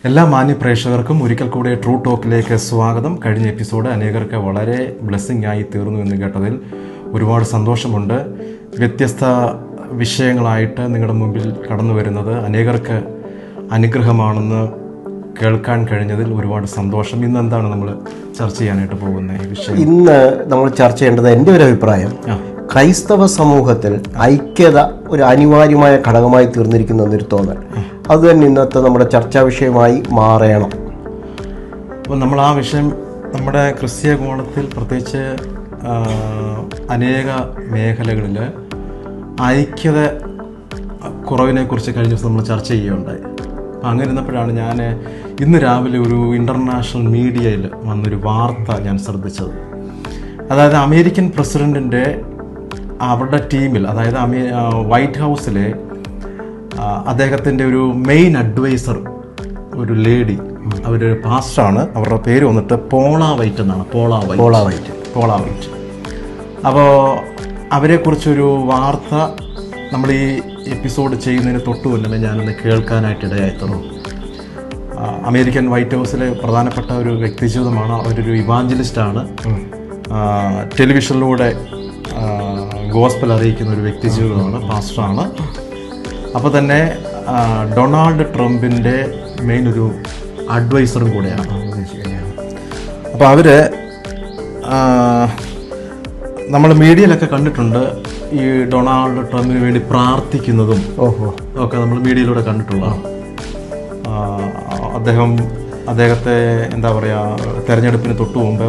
എല്ലാ മാന്യ പ്രേക്ഷകർക്കും ഒരിക്കൽ കൂടെ ട്രൂ ടോക്കിലേക്ക് സ്വാഗതം. കഴിഞ്ഞ എപ്പിസോഡ് അനേകർക്ക് വളരെ ബ്ലെസ്സിങ് ആയി തീർന്നു എന്ന് കേട്ടതിൽ ഒരുപാട് സന്തോഷമുണ്ട്. വ്യത്യസ്ത വിഷയങ്ങളായിട്ട് നിങ്ങളുടെ മുമ്പിൽ കടന്നു വരുന്നത് അനേകർക്ക് അനുഗ്രഹമാണെന്ന് കേൾക്കാൻ കഴിഞ്ഞതിൽ ഒരുപാട് സന്തോഷം. ഇന്ന് എന്താണ് നമ്മൾ ചർച്ച ചെയ്യാനായിട്ട് പോകുന്ന ഈ വിഷയം? ഇന്ന് നമ്മൾ ചർച്ച ചെയ്യേണ്ടത്, എൻ്റെ ഒരു അഭിപ്രായം, ക്രൈസ്തവ സമൂഹത്തിൽ ഐക്യത ഒരു അനിവാര്യമായ ഘടകമായി തീർന്നിരിക്കുന്ന എന്നൊരു തോന്നൽ. അത് തന്നെ ഇന്നത്തെ നമ്മുടെ ചർച്ചാ വിഷയമായി മാറണം. അപ്പോൾ നമ്മൾ ആ വിഷയം നമ്മുടെ ക്രിസ്തീയ കോണത്തിൽ പ്രത്യേകിച്ച് അനേക മേഖലകളിൽ ഐക്യത കുറവിനെക്കുറിച്ച് കഴിഞ്ഞ ദിവസം നമ്മൾ ചർച്ച ചെയ്യുകയുണ്ടായി. അപ്പോൾ അങ്ങനെ ഇരുന്നപ്പോഴാണ് ഞാൻ ഇന്ന് രാവിലെ ഒരു ഇൻ്റർനാഷണൽ മീഡിയയിൽ വന്നൊരു വാർത്ത ഞാൻ ശ്രദ്ധിച്ചത്. അതായത് അമേരിക്കൻ പ്രസിഡൻറ്റിൻ്റെ അവരുടെ ടീമിൽ, അതായത് വൈറ്റ് ഹൗസിലെ അദ്ദേഹത്തിൻ്റെ ഒരു മെയിൻ അഡ്വൈസർ, ഒരു ലേഡി, അവർ പാസ്റ്ററാണ്. അവരുടെ പേര് വന്നിട്ട് പോള വൈറ്റ് എന്നാണ്. പോള വൈറ്റ്. അപ്പോൾ അവരെക്കുറിച്ചൊരു വാർത്ത നമ്മൾ ഈ എപ്പിസോഡ് ചെയ്യുന്നതിന് തൊട്ട് മുന്നേ ഞാനൊന്ന് കേൾക്കാനായിട്ട് ഇടയായിത്തന്നു. അമേരിക്കൻ വൈറ്റ് ഹൗസിലെ പ്രധാനപ്പെട്ട ഒരു വ്യക്തിജീവിതമാണ്. അവരൊരു ഇവാഞ്ചലിസ്റ്റാണ്. ടെലിവിഷനിലൂടെ ഗോസ്പൽ അറിയിക്കുന്ന ഒരു വ്യക്തിജീവിതമാണ്, പാസ്റ്ററാണ്. അപ്പോൾ തന്നെ ഡൊണാൾഡ് ട്രംപിൻ്റെ മെയിൻ ഒരു അഡ്വൈസറും കൂടെയാണ്. അപ്പോൾ അവർ നമ്മൾ മീഡിയയിലൊക്കെ കണ്ടിട്ടുണ്ട്, ഈ ഡൊണാൾഡ് ട്രംപിന് വേണ്ടി പ്രാർത്ഥിക്കുന്നതും ഒക്കെ നമ്മൾ മീഡിയയിലൂടെ കണ്ടിട്ടുള്ളതാണ്. അദ്ദേഹത്തെ എന്താ പറയുക, തെരഞ്ഞെടുപ്പിന് തൊട്ട് മുമ്പ്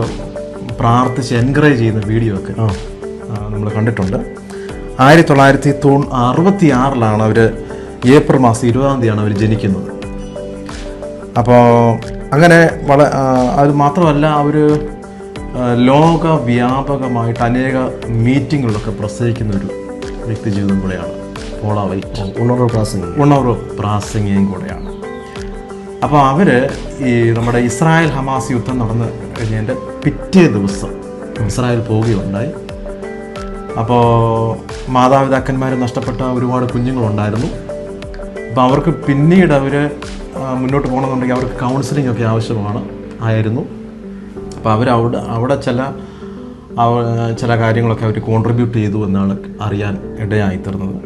പ്രാർത്ഥിച്ച് എൻകറേജ് ചെയ്യുന്ന വീഡിയോ ഒക്കെ നമ്മൾ കണ്ടിട്ടുണ്ട്. 1966 അവർ ഏപ്രിൽ മാസം 20 അവർ ജനിക്കുന്നത്. അപ്പോൾ അങ്ങനെ അത് മാത്രമല്ല, അവർ ലോകവ്യാപകമായിട്ട് അനേക മീറ്റിങ്ങുകളിലൊക്കെ പ്രസംഗിക്കുന്ന ഒരു വ്യക്തിജീവിതം കൂടെയാണ് പോള വൈറ്റ്. ഉണർവ് പ്രാസംഗികയും കൂടെയാണ്. അപ്പോൾ അവർ ഈ നമ്മുടെ ഇസ്രായേൽ ഹമാസ് യുദ്ധം നടന്ന് കഴിഞ്ഞതിൻ്റെ പിറ്റേ ദിവസം ഇസ്രായേൽ പോവുകയുണ്ടായി. അപ്പോൾ മാതാപിതാക്കന്മാർ നഷ്ടപ്പെട്ട ഒരുപാട് കുഞ്ഞുങ്ങളുണ്ടായിരുന്നു. അപ്പോൾ അവർക്ക് പിന്നീട് അവർ മുന്നോട്ട് പോകണമെന്നുണ്ടെങ്കിൽ അവർക്ക് കൗൺസിലിംഗ് ഒക്കെ ആയിരുന്നു. അപ്പോൾ അവിടെ ചില കാര്യങ്ങളൊക്കെ അവർ കോൺട്രിബ്യൂട്ട് ചെയ്തു എന്നാണ് അറിയാൻ ഇടയായിത്തീർന്നത്.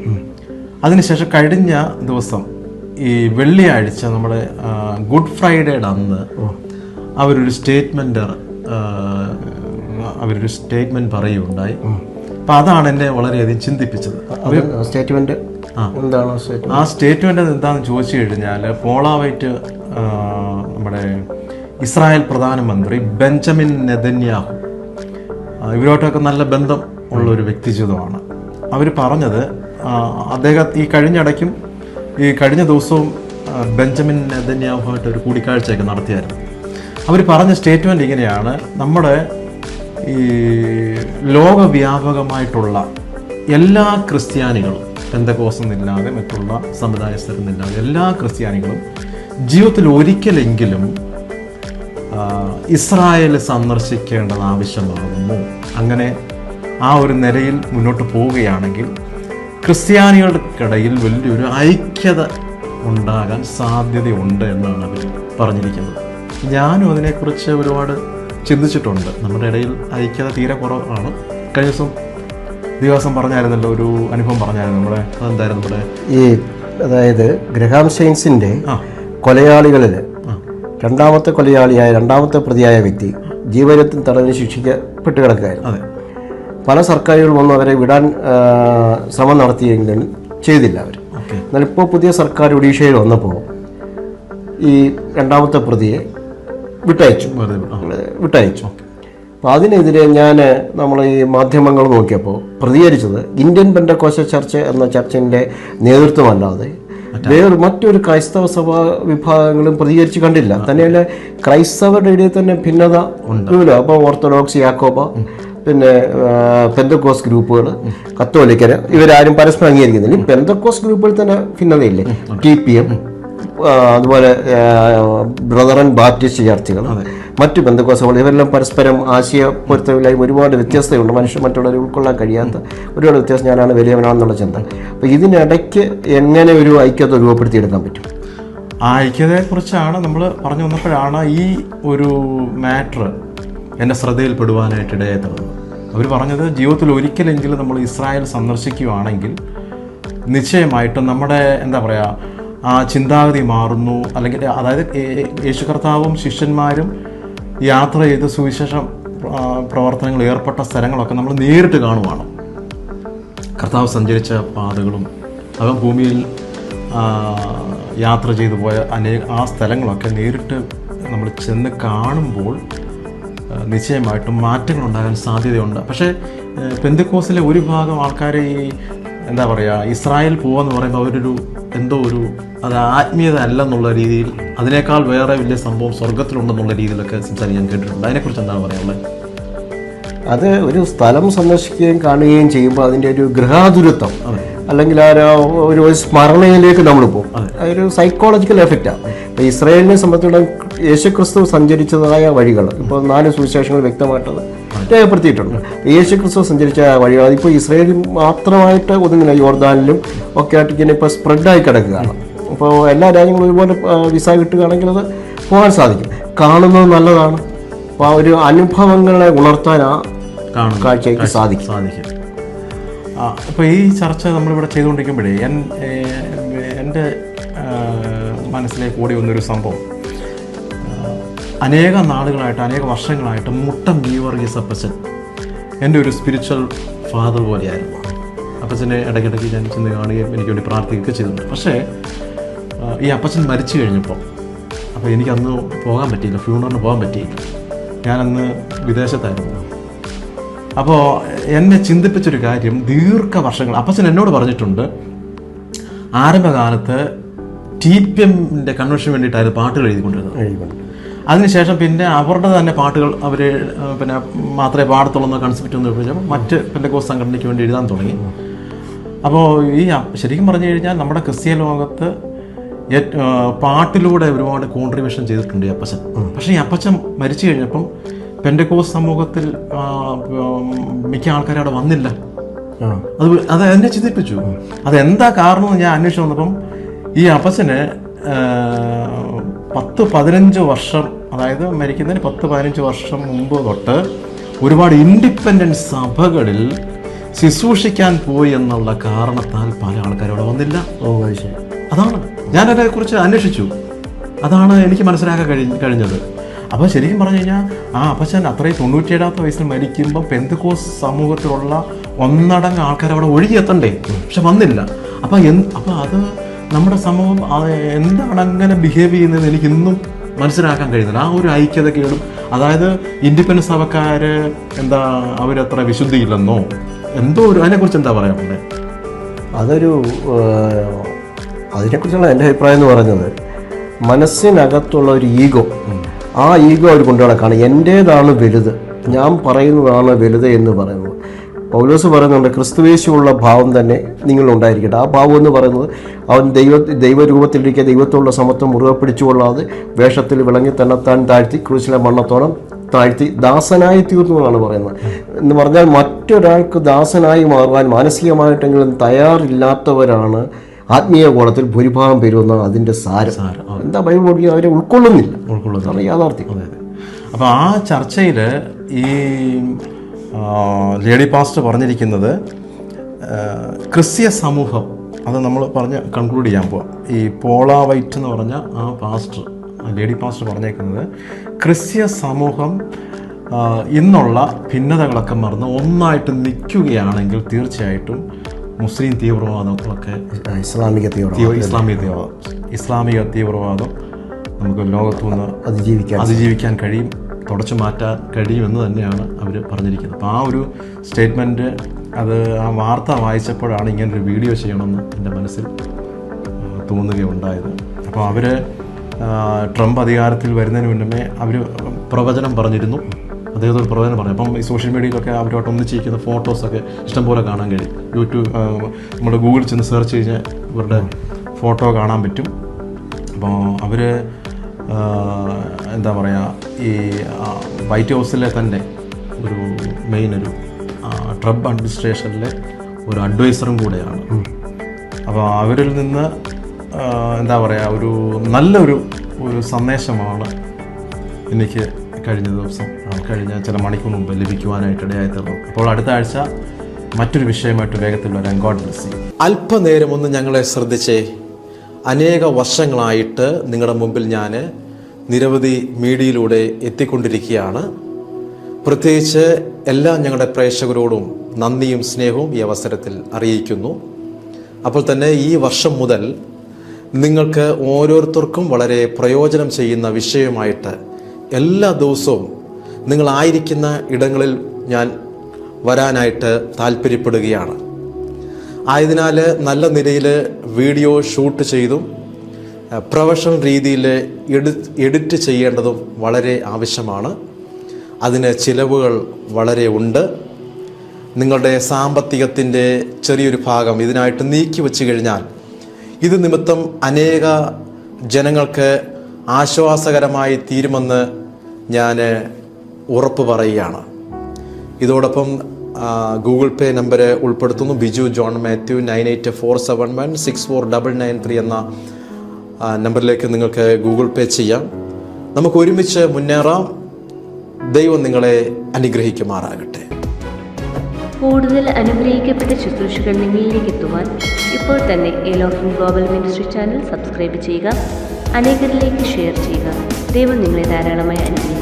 അതിനുശേഷം കഴിഞ്ഞ ദിവസം ഈ വെള്ളിയാഴ്ച നമ്മുടെ ഗുഡ് ഫ്രൈഡേയുടെ അന്ന് അവരൊരു സ്റ്റേറ്റ്മെൻറ്റ് പറയുകയുണ്ടായി. അപ്പം അതാണ് എന്നെ വളരെയധികം ചിന്തിപ്പിച്ചത്. ആ സ്റ്റേറ്റ്മെൻറ്റ് എന്താണെന്ന് ചോദിച്ചു കഴിഞ്ഞാൽ, പോള വൈറ്റ് നമ്മുടെ ഇസ്രായേൽ പ്രധാനമന്ത്രി ബെഞ്ചമിൻ നെതന്യാഹു, ഇവരോട്ടൊക്കെ നല്ല ബന്ധം ഉള്ള ഒരു വ്യക്തിജീവിതമാണ്. അവർ പറഞ്ഞത്, അദ്ദേഹം ഈ കഴിഞ്ഞ ദിവസവും ബെഞ്ചമിൻ നെതന്യാഹുമായിട്ട് ഒരു കൂടിക്കാഴ്ചയൊക്കെ നടത്തിയായിരുന്നു. അവർ പറഞ്ഞ സ്റ്റേറ്റ്മെൻറ്റ് ഇങ്ങനെയാണ്: നമ്മുടെ ഈ ലോകവ്യാപകമായിട്ടുള്ള എല്ലാ ക്രിസ്ത്യാനികളും, പെന്തക്കോസ്തെന്നില്ലാതെ മറ്റുള്ള സമുദായസ്ഥരെന്നില്ലാതെ എല്ലാ ക്രിസ്ത്യാനികളും ജീവിതത്തിൽ ഒരിക്കലെങ്കിലും ഇസ്രായേൽ സന്ദർശിക്കേണ്ടത് ആവശ്യമാകുന്നു. അങ്ങനെ ആ ഒരു നിലയിൽ മുന്നോട്ട് പോവുകയാണെങ്കിൽ ക്രിസ്ത്യാനികൾക്കിടയിൽ വലിയൊരു ഐക്യത ഉണ്ടാകാൻ സാധ്യതയുണ്ട് എന്നാണ് അവർ പറഞ്ഞിരിക്കുന്നത്. ഞാനും അതിനെക്കുറിച്ച് ഒരുപാട് ചിന്തിച്ചിട്ടുണ്ട്. നമ്മുടെ ഇടയിൽ ഐക്യത തീരെ കുറവാണ്. കഴിഞ്ഞ ദിവസം പറഞ്ഞായിരുന്നല്ലോ, ഒരു അനുഭവം പറഞ്ഞായിരുന്നു അതെന്തായിരുന്നു അതായത് ഗ്രഹാം സ്റ്റെയിൻസിൻ്റെ കൊലയാളികളിൽ രണ്ടാമത്തെ കൊലയാളിയായ, രണ്ടാമത്തെ പ്രതിയായ വ്യക്തി ജീവനത്തിൽ തടവിന് ശിക്ഷിക്കപ്പെട്ട് കിടക്കുകയായിരുന്നു. അതെ. പല സർക്കാരുകൾ വന്ന് അവരെ വിടാൻ ശ്രമം നടത്തിയെങ്കിലും ചെയ്തില്ല അവർ. എന്നാൽ ഇപ്പോൾ പുതിയ സർക്കാർ ഒഡീഷയിൽ വന്നപ്പോൾ ഈ രണ്ടാമത്തെ പ്രതിയെ വിട്ടയച്ചു. അപ്പോൾ അതിനെതിരെ നമ്മൾ ഈ മാധ്യമങ്ങൾ നോക്കിയപ്പോൾ പ്രതികരിച്ചത് ഇന്ത്യൻ പെന്തക്കോസ്തൽ ചർച്ച് എന്ന ചർച്ചിൻ്റെ നേതൃത്വമല്ലാതെ മറ്റൊരു ക്രൈസ്തവ സഭാ വിഭാഗങ്ങളും പ്രതികരിച്ച് കണ്ടില്ല. തന്നെയല്ല, ക്രൈസ്തവരുടെ ഇടയിൽ തന്നെ ഭിന്നത ഉണ്ടല്ലോ. അപ്പോൾ ഓർത്തഡോക്സ്, യാക്കോബ, പിന്നെ പെന്തക്കോസ് ഗ്രൂപ്പുകൾ, കത്തോലിക്കര്, ഇവരാരും പരസ്പരം അംഗീകരിക്കുന്നില്ല. ഈ പെന്തക്കോസ് ഗ്രൂപ്പുകളിൽ തന്നെ ഭിന്നതയില്ലേ? TPM, അതുപോലെ ബ്രദറൻ ബാപ്റ്റിസ്റ്റ് ചർച്ചുകൾ, മറ്റു ബന്ധുക്കോസകൾ, ഇവരെല്ലാം പരസ്പരം ആശയ പൊരുത്തമില്ലായ്മ ഒരുപാട് വ്യത്യസ്തതയുണ്ട്. മറ്റുള്ളവരെ ഉൾക്കൊള്ളാൻ കഴിയാത്ത ഒരുപാട് വ്യത്യാസം. ഞാനാണ് വലിയവനാണെന്നുള്ള ചിന്ത. അപ്പോൾ ഇതിനിടയ്ക്ക് എങ്ങനെ ഒരു ഐക്യത രൂപപ്പെടുത്തിയെടുക്കാൻ പറ്റും? ആ ഐക്യതയെക്കുറിച്ചാണ് നമ്മൾ പറഞ്ഞു വന്നപ്പോഴാണ് ഈ ഒരു മാറ്റർ എൻ്റെ ശ്രദ്ധയിൽപ്പെടുവാനായിട്ട് ഇടയായിട്ടുള്ളത്. അവർ പറഞ്ഞത് ജീവിതത്തിൽ ഒരിക്കലെങ്കിലും നമ്മൾ ഇസ്രായേൽ സന്ദർശിക്കുകയാണെങ്കിൽ നിശ്ചയമായിട്ടും നമ്മുടെ എന്താ പറയുക ആ ചിന്താഗതി മാറുന്നു. അല്ലെങ്കിൽ അതായത് യേശു കർത്താവും ശിഷ്യന്മാരും യാത്ര ചെയ്ത് സുവിശേഷം പ്രവർത്തനങ്ങൾ ഏർപ്പെട്ട സ്ഥലങ്ങളൊക്കെ നമ്മൾ നേരിട്ട് കാണുവാണ്. കർത്താവ് സഞ്ചരിച്ച പാതകളും അവൻ ഭൂമിയിൽ യാത്ര ചെയ്തു പോയ ആ സ്ഥലങ്ങളൊക്കെ നേരിട്ട് നമ്മൾ ചെന്ന് കാണുമ്പോൾ നിശ്ചയമായിട്ടും മാറ്റങ്ങൾ ഉണ്ടാകാൻ സാധ്യതയുണ്ട്. പക്ഷേ പെന്തക്കോസിലെ ഒരു ഭാഗം ആൾക്കാർ ഈ എന്താ പറയുക ഇസ്രായേൽ പോവാന്ന് പറയുമ്പോൾ അവരൊരു എന്തോ ഒരു അത് ആത്മീയത അല്ലെന്നുള്ള രീതിയിൽ അതിനേക്കാൾ വേറെ വലിയ സംഭവം സ്വർഗത്തിലുണ്ടെന്നുള്ള രീതിയിലൊക്കെ സംസാരിക്കാൻ കേട്ടിട്ടുണ്ട്. അതിനെക്കുറിച്ച് എന്താണ് പറയാനുള്ളത്? അത് ഒരു സ്ഥലം സന്ദർശിക്കുകയും കാണുകയും ചെയ്യുമ്പോൾ അതിൻ്റെ ഒരു ഗൃഹാതുരത്വം അല്ലെങ്കിൽ ഒരു സ്മരണയിലേക്ക് നമ്മൾ പോകും. അതൊരു സൈക്കോളജിക്കൽ എഫക്റ്റാണ്. ഇപ്പോൾ ഇസ്രായേലിനെ സംബന്ധിച്ചിടത്തോളം യേശുക്രിസ്തു സഞ്ചരിച്ചതായ വഴികൾ ഇപ്പോൾ 4 സുവിശേഷങ്ങൾ വ്യക്തമായിട്ടത് രേഖപ്പെടുത്തിയിട്ടുണ്ട്. യേശുക്രിസ്തു സഞ്ചരിച്ച വഴികൾ അതിപ്പോൾ ഇസ്രായേലിൽ മാത്രമായിട്ട് ഒതുങ്ങില്ല, യോർദാനിലും ഒക്കെ ആയിട്ട് ഇങ്ങനെ ഇപ്പോൾ സ്പ്രെഡായി കിടക്കുകയാണ്. അപ്പോൾ എല്ലാ രാജ്യങ്ങളും ഒരുപോലെ വിസ കിട്ടുകയാണെങ്കിൽ അത് പോകാൻ സാധിക്കും. കാണുന്നത് നല്ലതാണ്. അപ്പോൾ ആ ഒരു അനുഭവങ്ങളെ ഉണർത്താൻ ആ കാഴ്ചയ്ക്ക് സാധിക്കും. ഇപ്പോൾ ഈ ചർച്ച നമ്മളിവിടെ ചെയ്തുകൊണ്ടിരിക്കുമ്പോഴേ എൻ്റെ മനസ്സിലേക്ക് കൂടി വന്നൊരു സംഭവം, അനേക നാളുകളായിട്ട് അനേക വർഷങ്ങളായിട്ട് മുട്ടം ഗീവർഗീസ് അപ്പച്ചൻ എൻ്റെ ഒരു സ്പിരിച്വൽ ഫാദർ പോലെയായിരുന്നു. അപ്പച്ചനെ ഇടയ്ക്കിടയ്ക്ക് ഞാൻ ചെന്ന് കാണുകയും എനിക്ക് വേണ്ടി പ്രാർത്ഥിക്കുകയൊക്കെ ചെയ്തിട്ടുണ്ട്. പക്ഷേ ഈ അപ്പച്ചൻ മരിച്ചു കഴിഞ്ഞപ്പോൾ അപ്പോൾ എനിക്കന്ന് പോകാൻ പറ്റിയില്ല, ഫ്യൂണറിന് പോകാൻ പറ്റിയില്ല. ഞാനന്ന് വിദേശത്തായിരുന്നു. അപ്പോൾ എന്നെ ചിന്തിപ്പിച്ചൊരു കാര്യം, ദീർഘവർഷങ്ങൾ അപ്പച്ചൻ എന്നോട് പറഞ്ഞിട്ടുണ്ട്, ആരംഭകാലത്ത് TPM കൺവെൻഷന് വേണ്ടിയിട്ടായിരുന്നു പാട്ടുകൾ എഴുതിക്കൊണ്ടിരുന്നത്. അതിനുശേഷം പിന്നെ അവരുടെ തന്നെ പാട്ടുകൾ അവർ പിന്നെ മാത്രമേ പാടത്തുള്ളൂ എന്ന കൺസെപ്റ്റ് ഒന്ന് ഉപയോഗിച്ചപ്പോൾ മറ്റ് പെന്തക്കോസ്ത് സംഘടനയ്ക്ക് വേണ്ടി എഴുതാൻ തുടങ്ങി. അപ്പോൾ ഈ ശരിക്കും പറഞ്ഞു കഴിഞ്ഞാൽ നമ്മുടെ ക്രിസ്തീയ ലോകത്ത് പാട്ടിലൂടെ ഒരുപാട് കോൺട്രിബ്യൂഷൻ ചെയ്തിട്ടുണ്ട് ഈ അപ്പച്ചൻ. പക്ഷേ ഈ അപ്പച്ചൻ മരിച്ചു കഴിഞ്ഞപ്പം പെന്തക്കോസ്ത് സമൂഹത്തിൽ മിക്ക ആൾക്കാരും അവിടെ വന്നില്ല. അത് എന്നെ ചിന്തിപ്പിച്ചു. അതെന്താ കാരണം ഞാൻ അന്വേഷിച്ച് വന്നപ്പം ഈ അപ്പച്ചന് 10-15 വർഷം, അതായത് മരിക്കുന്നതിന് 10-15 വർഷം മുമ്പ് തൊട്ട് ഒരുപാട് ഇൻഡിപെൻഡൻറ്റ് സഭകളിൽ ശുശ്രൂഷിക്കാൻ പോയി എന്നുള്ള കാരണത്താൽ പല ആൾക്കാരും അവിടെ വന്നില്ല. അതാണ് ഞാനതിനെക്കുറിച്ച് അന്വേഷിച്ചു. അതാണ് എനിക്ക് മനസ്സിലാക്കാൻ കഴിഞ്ഞത്. അപ്പോൾ ശരിക്കും പറഞ്ഞു കഴിഞ്ഞാൽ ആ അപ്പച്ചൻ അത്രയും 97ാമത്തെ വയസ്സിൽ മരിക്കുമ്പോൾ പെന്തക്കോസ്ത് സമൂഹത്തിലുള്ള ഒന്നടങ്ക ആൾക്കാർ അവിടെ ഒഴുകിയെത്തണ്ടേ, പക്ഷെ വന്നില്ല. അപ്പോൾ അത് നമ്മുടെ സമൂഹം എന്താണ് അങ്ങനെ ബിഹേവ് ചെയ്യുന്നത് എനിക്കിന്നും മനസ്സിലാക്കാൻ കഴിയുന്നില്ല. ആ ഒരു ഐക്യതക്കേടും, അതായത് ഇൻഡിപെൻഡൻസ് സഭക്കാർ എന്താ അവരത്ര വിശുദ്ധിയില്ലെന്നോ എന്തോ ഒരു, അതിനെക്കുറിച്ച് എന്താ പറയാൻ പോലെ? അതിനെക്കുറിച്ചുള്ള എൻ്റെ അഭിപ്രായം എന്ന് പറഞ്ഞത്, മനസ്സിനകത്തുള്ള ഒരു ഈഗോ, ആ ഈഗോ അവർ കൊണ്ടു നടക്കുകയാണ്. എൻ്റേതാണ് വലുത്, ഞാൻ പറയുന്നതാണ് വലുത് എന്ന് പറയുന്നത്. പൗലോസ് പറയുന്നുണ്ട്, ക്രിസ്തുവേശുള്ള ഭാവം തന്നെ നിങ്ങളുണ്ടായിരിക്കട്ടെ. ആ ഭാവം എന്ന് പറയുന്നത് അവൻ ദൈവരൂപത്തിലിരിക്കുക, ദൈവത്തോടുള്ള സമത്വം മുറുകെ പിടിച്ചുകൊള്ളാതെ വേഷത്തിൽ വിളങ്ങി തന്നെത്താൻ താഴ്ത്തി ക്രൂശിലെ മണ്ണത്തോളം താഴ്ത്തി ദാസനായി തീർന്നു എന്നാണ് പറയുന്നത്. എന്ന് പറഞ്ഞാൽ മറ്റൊരാൾക്ക് ദാസനായി മാറുവാൻ മാനസികമായിട്ടെങ്കിലും തയ്യാറില്ലാത്തവരാണ് ആത്മീയ കോണത്തിൽ ഭൂരിഭാഗം പേരുന്ന അതിൻ്റെ സാരം. എന്താ ബൈബിൾ പഠിക്കുക, അവരെ ഉൾക്കൊള്ളുന്നില്ല, യാഥാർത്ഥ്യം. അപ്പോൾ ആ ചർച്ചയിൽ ഈ ലേഡി പാസ്റ്റർ പറഞ്ഞിരിക്കുന്നത് ക്രിസ്തീയ സമൂഹം, അത് നമ്മൾ കൺക്ലൂഡ് ചെയ്യാൻ പോവാം. ഈ പോള വൈറ്റ് എന്ന് പറഞ്ഞ ആ പാസ്റ്റർ, ലേഡി പാസ്റ്റർ പറഞ്ഞേക്കുന്നത്, ക്രിസ്തീയ സമൂഹം ഇന്നുള്ള ഭിന്നതകളൊക്കെ മറന്ന് ഒന്നായിട്ട് നിൽക്കുകയാണെങ്കിൽ തീർച്ചയായിട്ടും മുസ്ലിം തീവ്രവാദങ്ങളൊക്കെ ഇസ്ലാമിക തീവ്രവാദം നമുക്ക് ലോകത്തു നിന്ന് അതിജീവിക്കാൻ കഴിയും, തുടച്ചു മാറ്റാൻ കഴിയുമെന്ന് തന്നെയാണ് അവർ പറഞ്ഞിരിക്കുന്നത്. അപ്പോൾ ആ ഒരു സ്റ്റേറ്റ്മെൻറ്റ്, അത് ആ വാർത്ത വായിച്ചപ്പോഴാണ് ഇങ്ങനൊരു വീഡിയോ ചെയ്യണമെന്ന് എൻ്റെ മനസ്സിൽ തോന്നുകയുണ്ടായത്. അപ്പോൾ അവർ ട്രംപ് അധികാരത്തിൽ വരുന്നതിന് മുന്നമേ അവർ പ്രവചനം പറഞ്ഞിരുന്നു. അദ്ദേഹം ഒരു പ്രവചനം പറഞ്ഞു. അപ്പം ഈ സോഷ്യൽ മീഡിയയിലൊക്കെ അവരുമായിട്ട് ഒന്നിച്ചിരിക്കുന്ന ഫോട്ടോസൊക്കെ ഇഷ്ടംപോലെ കാണാൻ കഴിയും. യൂട്യൂബ് നമ്മുടെ ഗൂഗിളിൽ ചെന്ന് സെർച്ച് കഴിഞ്ഞാൽ ഇവരുടെ ഫോട്ടോ കാണാൻ പറ്റും. അപ്പോൾ അവർ എന്താ പറയുക, ഈ വൈറ്റ് ഹൗസിലെ തന്നെ ഒരു മെയിൻ ഒരു ട്രംപ് അഡ്മിനിസ്ട്രേഷനിലെ ഒരു അഡ്വൈസറും കൂടെയാണ്. അപ്പോൾ അവരിൽ നിന്ന് എന്താ പറയുക, ഒരു നല്ലൊരു സന്ദേശമാണ് എനിക്ക് കഴിഞ്ഞ ദിവസം കഴിഞ്ഞ ചില മണിക്കൂർ മുമ്പ് ലഭിക്കുവാനായിട്ട് ഇടയായി തീർന്നു. അപ്പോൾ അടുത്ത ആഴ്ച മറ്റൊരു വിഷയമായിട്ട് വേഗത്തിൽ വരാൻ. God bless you. അല്പനേരം ഒന്ന് ഞങ്ങളെ ശ്രദ്ധിച്ചേ. അനേക വർഷങ്ങളായിട്ട് നിങ്ങളുടെ മുമ്പിൽ ഞാൻ നിരവധി മീഡിയയിലൂടെ എത്തിക്കൊണ്ടിരിക്കുകയാണ്. പ്രത്യേകിച്ച് എല്ലാ ഞങ്ങളുടെ പ്രേക്ഷകരോടും നന്ദിയും സ്നേഹവും ഈ അവസരത്തിൽ അറിയിക്കുന്നു. അപ്പോൾ തന്നെ ഈ വർഷം മുതൽ നിങ്ങൾക്ക് ഓരോരുത്തർക്കും വളരെ പ്രയോജനം ചെയ്യുന്ന വിഷയമായിട്ട് എല്ലാ ദിവസവും നിങ്ങളായിരിക്കുന്ന ഇടങ്ങളിൽ ഞാൻ വരാനായിട്ട് താല്പര്യപ്പെടുകയാണ്. ആയതിനാൽ നല്ല നിലയിൽ വീഡിയോ ഷൂട്ട് ചെയ്തും പ്രൊഫഷണൽ രീതിയിൽ എഡിറ്റ് ചെയ്യേണ്ടതും വളരെ ആവശ്യമാണ്. അതിന് ചിലവുകൾ വളരെ ഉണ്ട്. നിങ്ങളുടെ സാമ്പത്തികത്തിൻ്റെ ചെറിയൊരു ഭാഗം ഇതിനായിട്ട് നീക്കി വച്ചു കഴിഞ്ഞാൽ ഇത് നിമിത്തം അനേക ജനങ്ങൾക്ക് ആശ്വാസകരമായി തീരുമെന്ന് ഞാൻ ഉറപ്പ് പറയുകയാണ്. ഇതോടൊപ്പം ഗൂഗിൾ പേ നമ്പർ ഉൾപ്പെടുത്തുന്നു. ബിജു ജോൺ മാത്യു 9847164993 എന്ന നമ്പറിലേക്ക് നിങ്ങൾക്ക് ഗൂഗിൾ പേ ചെയ്യാം. നമുക്ക് ഒരുമിച്ച് മുന്നേറാം. ദൈവം നിങ്ങളെ അനുഗ്രഹിക്കുമാറാകട്ടെ. കൂടുതൽ അനുഗ്രഹിക്കപ്പെട്ട ശുശ്രൂഷകൾ നിങ്ങളിലേക്ക് എത്തുവാൻ ഇപ്പോൾ തന്നെ Elohim global ministry channel subscribe ചെയ്യുക, അനേകരിലേക്ക് ഷെയർ ചെയ്യുക. ദൈവം നിങ്ങളെ ധാരാളമായി അനുഗ്രഹിക്കും.